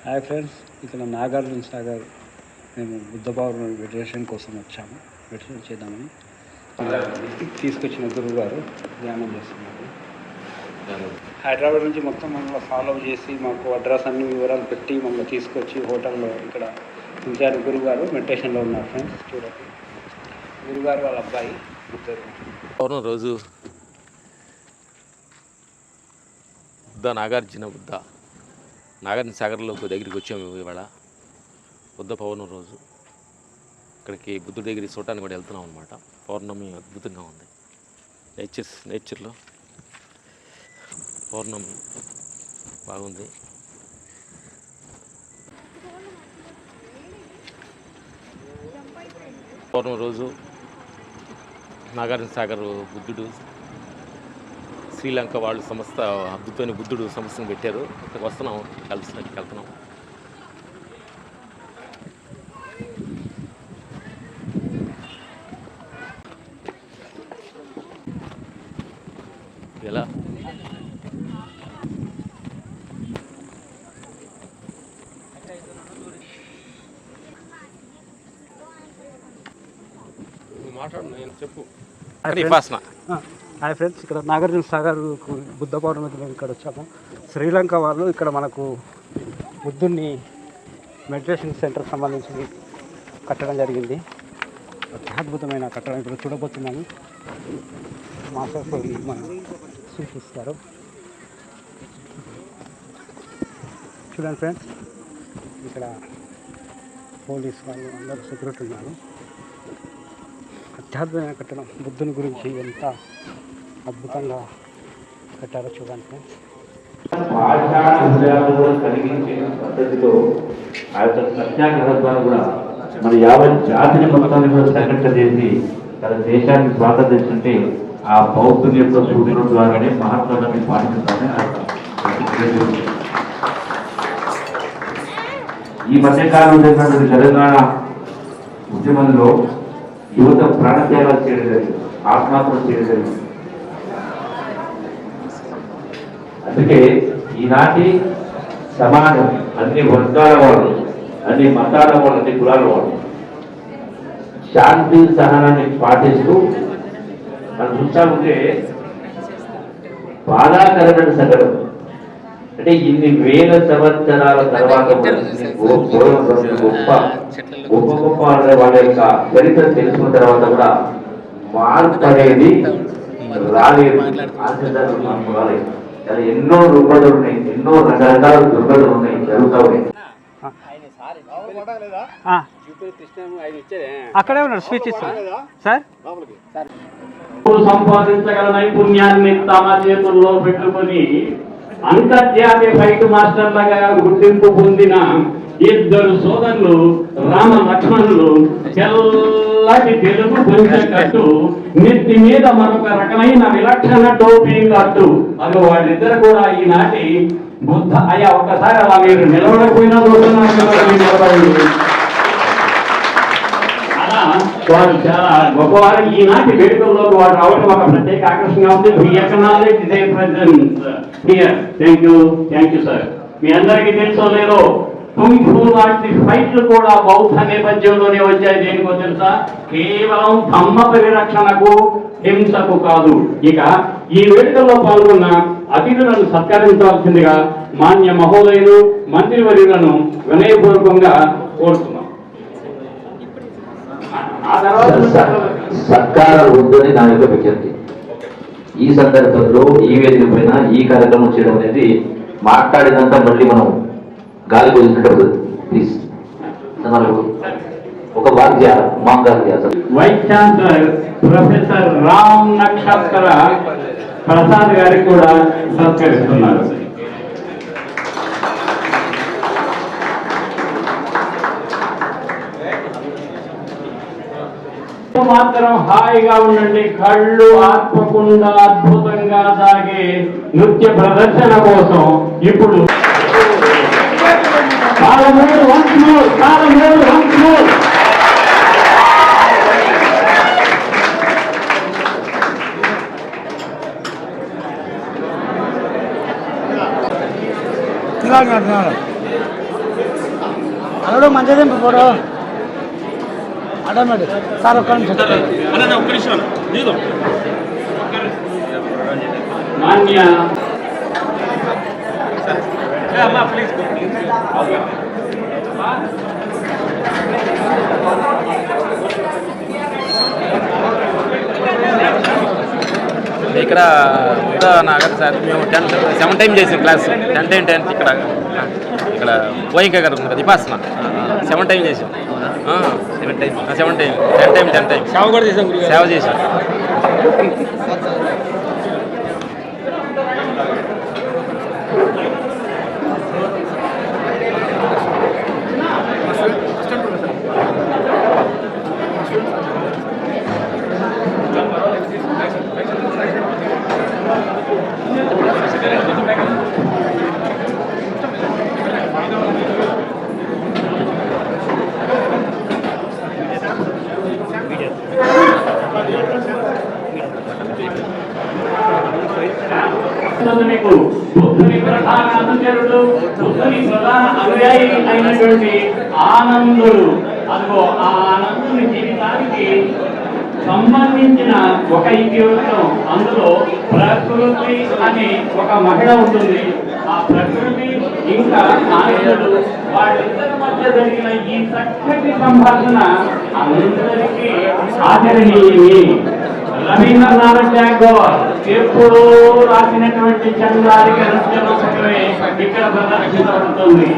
Hi friends, ఇక్కడ నాగార్జున సాగర్ మేము బుద్ధ పౌర్ణమి meditation కోసం వచ్చాము. మెడిటేషన్ చేద్దామని తీసుకొచ్చిన గురువు గారు ధ్యానం చేస్తున్నారు. హైదరాబాద్ నుంచి మొత్తం మమ్మల్ని ఫాలో చేసి మాకు అడ్రస్ అన్ని వివరాలు పెట్టి మమ్మల్ని తీసుకొచ్చి హోటల్లో ఇక్కడ ఉంచారు. గురువు గారు మెడిటేషన్లో ఉన్నారు. ఫ్రెండ్స్ చూడండి, గురుగారు వాళ్ళ అబ్బాయి ఇద్దరు. పౌర్ణమి రోజు నాగార్జున సాగర్లో దగ్గరికి వచ్చాము. ఇవాళ బుద్ధ పౌర్ణమి రోజు ఇక్కడికి బుద్ధుడి దగ్గరికి చూడటానికి కూడా వెళ్తున్నాం అనమాట. పౌర్ణమి అద్భుతంగా ఉంది. నేచర్లో పౌర్ణమి బాగుంది. పౌర్ణమి రోజు నాగార్జున సాగర్ బుద్ధుడు శ్రీలంక వాళ్ళు సంస్థ అద్భుతమైన బుద్ధుడు సంస్థను పెట్టారు. ఇక్కడికి వస్తున్నాం, వెళ్తున్నాం. ఎలా మాట్లాడు, నేను చెప్పు. హాయ్ ఫ్రెండ్స్, ఇక్కడ నాగార్జున సాగర్ బుద్ధ పౌర్ణమి ఇక్కడ వచ్చాము. శ్రీలంక వాళ్ళు ఇక్కడ మనకు బుద్ధుడిని మెడిటేషన్ సెంటర్ సంబంధించి కట్టడం జరిగింది. అద్భుతమైన కట్టడం ఇప్పుడు చూడబోతున్నాము. మాస్టర్స్ మనం సూచిస్తారు. చూడండి ఫ్రెండ్స్, ఇక్కడ పోలీస్ వాళ్ళు అందరూ సెక్యూరిటీ ఉన్నారు. అత్యద్భుతమైన కట్టడం. బుద్ధుని గురించి ఎంత అద్భుతంగా కట్టారో చూడండి ఫ్రెండ్స్. కలిగించే పద్ధతిలో ఆ యొక్క సత్యాగ్రహ ద్వారా కూడా మన యావత్ జాతిని మొత్తాన్ని కూడా సంఘటన చేసి తన దేశాన్ని స్వాతంత్రించుంటే ఆ బౌద్ధుని యొక్క సూచన ద్వారానే మహాత్మా గాంధీ పాటించాలని ఈ మధ్యకాలంలో జరిగినటువంటి తెలంగాణ ఉద్యమంలో యువత ప్రాణత్యాగాలు చేయడం జరిగింది, ఆత్మహత్యలు చేయడం జరిగింది. అందుకే ఈనాటి సమాజం అన్ని వర్గాల వాళ్ళు, అన్ని మతాల వాళ్ళు, అన్ని కులాల వాళ్ళు శాంతి సహనాన్ని పాటిస్తూ మనం చూస్తామంటే బాధాకరమైన సంఘటన. అంటే ఇన్ని వేల సంవత్సరాల తర్వాత గొప్ప వాళ్ళ యొక్క చరిత్ర తెలుసుకున్న తర్వాత కూడా మార్పు అనేది రాలేదు. రాలేదు. ఎన్నో రుగ్మతలు ఉన్నాయి, ఎన్నో రకరకాల దుర్గతులు ఉన్నాయి, జరుగుతూ ఉన్నాయి. అక్కడే ఉన్నాడు, స్విచ్ ఇస్తాను సార్. సంపాదించగల నైపుణ్యాన్ని తమ చేతుల్లో పెట్టుకుని అంతర్జాతీయ ఫైట్ మాస్టర్లుగా గుర్తింపు పొందిన ఇద్దరు సోదరులు రామ లక్ష్మణులు తెల్లటి తెలుగు పుంజ కట్టు, నెత్తి మీద మరొక రకమైన విలక్షణ టోపీ కట్టు. అది వాళ్ళిద్దరు కూడా ఈనాటి బుద్ధ అయ్యా. ఒక్కసారి అలా మీరు నిలబడకపోయినా అలా వారు చాలా గొప్పవారు. ఈనాటి వేడుకల్లో వారు రావడం ఒక ప్రత్యేక ఆకర్షణగా ఉంది. Thank you sir. మీ అందరికీ తెలుసో లేదో, కుంఫు లాంటి ఫైట్లు కూడా బౌద్ధ నేపథ్యంలోనే వచ్చాయి. దేనికో తెలుసా? కేవలం ధమ్మ పరిరక్షణకు, హింసకు కాదు. ఇక ఈ వేడుకల్లో పాల్గొన్న అతిథులను సత్కరించవలసిందిగా మాన్య మహోదయులు, మంత్రివర్యులను వినయపూర్వకంగా కోరుతున్నాం. సత్కారాలు వద్దని నా యొక్క విజ్ఞప్తి. ఈ సందర్భంలో ఈ వేదిక పైన ఈ కార్యక్రమం చేయడం అనేది మాట్లాడినంత మళ్ళీ మనం గాలి వదిలినట్టు. ప్లీజ్ ఒక వాద్య మాంగాల్య. Vice chancellor professor Ram Nakshatra Prasad గారికి కూడా సత్కరిస్తున్నారు. మాత్రం హాయిగా ఉండండి. కళ్ళు ఆత్మకుండా అద్భుతంగా సాగే నృత్య ప్రదర్శన కోసం ఇప్పుడు తెలంగాణ అల్లుడు మంచిది ఫోటో ఆటోమేటిక్ సార్ ఒక్క నిమిషం మాన్య ఇక్కడ నాగర్ సార్ మేము 7 టైం చేసాం క్లాస్ 10 ఇక్కడ గోయింక గారు ఉంది కదా విపాసన 7 టైం చేసాం 7 టైం 10 టైం సేవ కూడా చేసాం సేవ చేసాం మీకు బుద్ధుని ప్రధాన అనుచరుడు బుద్ధుని ప్రధాన అనుయాయి అయినటువంటి ఆనందుడు అదిగో ఆ ఆనందుని జీవితానికి సంబంధించిన ఒక ఇతివృత్తం అందులో ప్రకృతి అనే ఒక మహిళ ఉంటుంది. ఆ ప్రకృతి ఇంకా ఆనందుడు వాళ్ళిద్దరి మధ్య జరిగిన ఈ చక్కటి సంభాషణ అందరికీ ఆదరణీయమే. రవీంద్రనాథ్ ఠాగూర్ ఎప్పుడో రాసినటువంటి చంద్రాలిక నృత్యమే ఇక్కడ ప్రదర్శించబడుతుంది.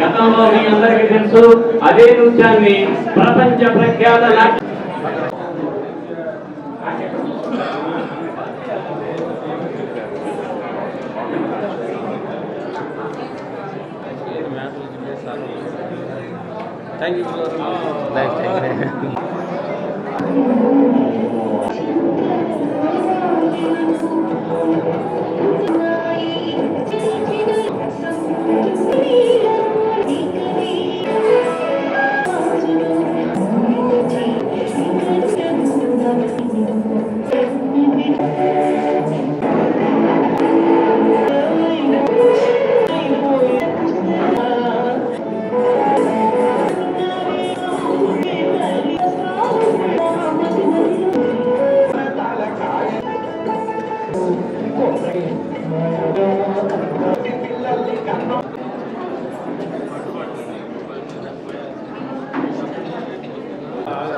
గతంలో మీ అందరికీ తెలుసు అదే నృత్యాన్ని ప్రపంచ ప్రఖ్యాత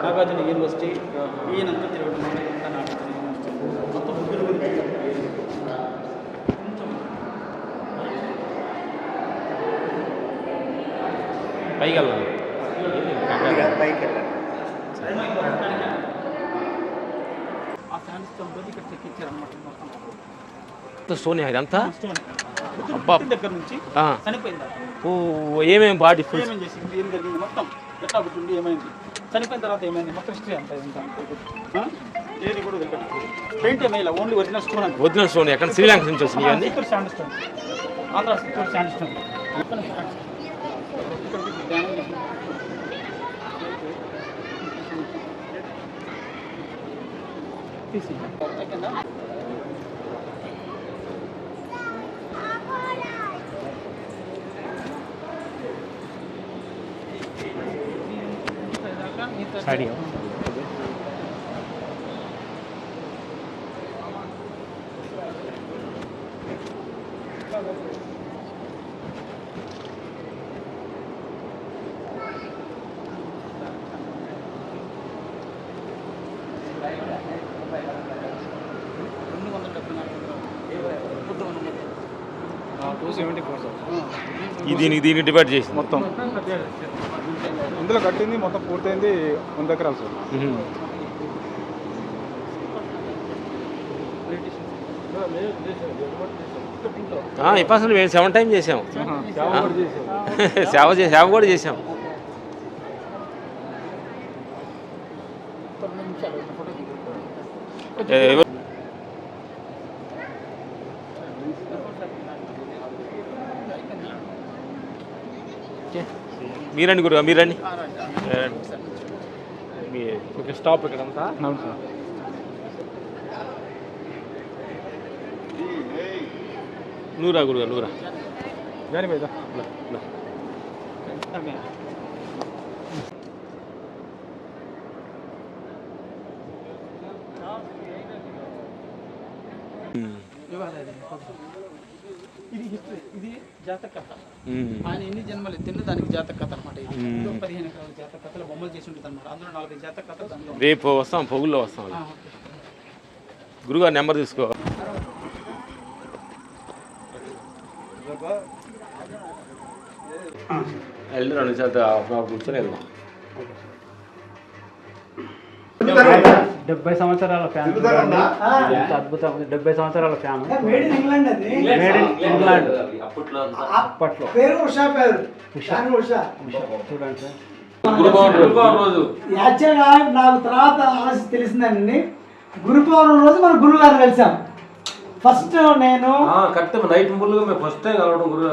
నాగార్జున యూనివర్సిటీ ఈయనంతా తిరగడం మొత్తం ముగ్గురు పైకి వెళ్ళాలి ఆ ఫ్యాన్స్ తోటి ఇక్కడ చెక్కిచ్చారనమాట మొత్తం సోనియా ఇదంతా అబ్బా దగ్గర నుంచి చనిపోయిందా ఏమేమి బాడీ ఏమేం చేసింది ఏం జరిగింది మొత్తం ఎట్లా పుట్టింది ఏమైంది చనిపోయిన తర్వాత ఏమైంది మొత్తం హిస్టరీ అంతా ఇదంతా ఏది కూడా పెయింట్ ఏమైనా ఓన్లీ ఒరిజినల్ స్టోన్ అంటే ఒరిజినల్ స్టోన్ ఎక్కడ శ్రీలంక నుంచి వచ్చినాయి అన్ని Chittoor sand stone Andhra Chittoor sand stone తీసి సారీ దీన్ని డివైడ్ చేసి మొత్తం ఇందులో కట్టింది మొత్తం పూర్తయింది 100 ఎకరాలు సార్. ఇప్పుడు మేము 7 టైం చేసాం సేవ కూడా చేసాం మీరండి గురుగా మీరండి ఓకే స్టాప్ ఇక్కడ అంతా అవును సార్. నూరా గురుగా నూరా జాని బయట ఇది హిస్టరీ, ఇది జాతక కథ. ఆయన ఎన్ని జన్మలు ఎత్తిందో దానికి జాతక కథ అనమాట. ఇది 15 ఎకరాల జాతక కథలు బొమ్మలు చేసి ఉంటుంది అనమాట. అందులో 4 జాతక కథలు దానిలో ఉంటాయి. రేపు వస్తాం, పొగుల్లో వస్తాం. ఓకే. గురుగారు నెంబర్ తీసుకో. వెళ్ళి 2 నిమిషాలు కూర్చొని వెళ్దాం. 70 సంవత్సరాల ఫ్యామిలీ, ఎంత అద్భుతం. 70 సంవత్సరాల ఫ్యామిలీ, మేడ్ ఇన్ ఇంగ్లాండ్ అది. Made in England. అప్పట్లో పేరు ఉషా పేరు. ఉషా. చూడండి సార్, యాక్చువల్గా నాకు తర్వాత ఆలోచన తెలిసిందండి, గురు పౌర్ణమి రోజు మన గురువు గారు కలిసాం. ఫస్ట్ నేను కరెక్ట్ నైట్ ముందుగా మేము ఫస్ట్ టైం కలవడం గురువు.